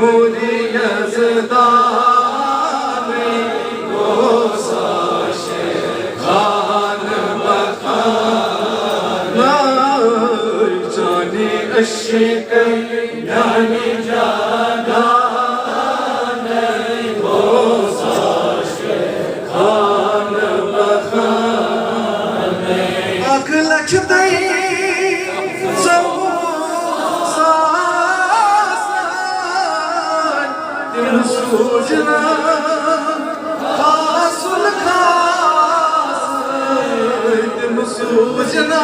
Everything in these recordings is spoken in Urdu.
نوری یزدان گوساش خان بخان جانی عشق یعنی جانان گوساش خان بخان آنکھ لچھتے سوجنا خاص الخاص تم سوجنا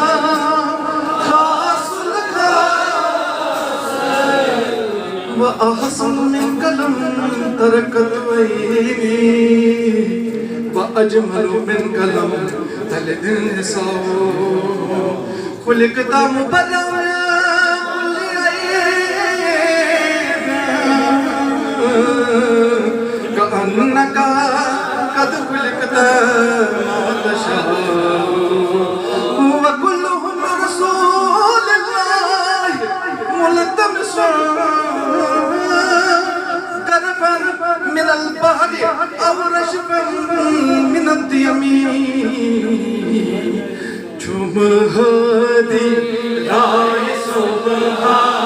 خاص الخاص وأحسن من قلم تركت ويني وأجمل من قلم تلد النساء خلقت مبرأ كأنك قد خلقت ما تشاء وكلهم رسول الله ملتمس كرفا من البحر أو رشفا من الديم جمهدي لا سبحان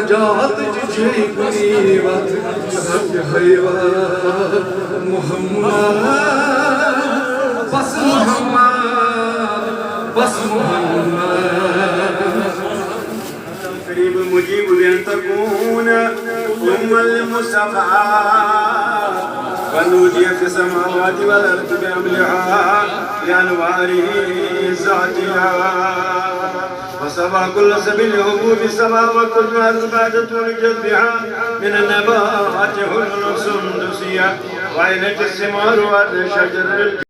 نجات جي بنيوات رب حيوات محمد بس محمد بس محمد قريب مجيب بأن تكون ثم المصطفى فنودي في السماوات والأرض بأملها لأنواره ذاتها وسبع كل سبيل هبوب السماء وكل أثباتت ولجت بها من النبات هل سندسية وعينت الثمار والشجر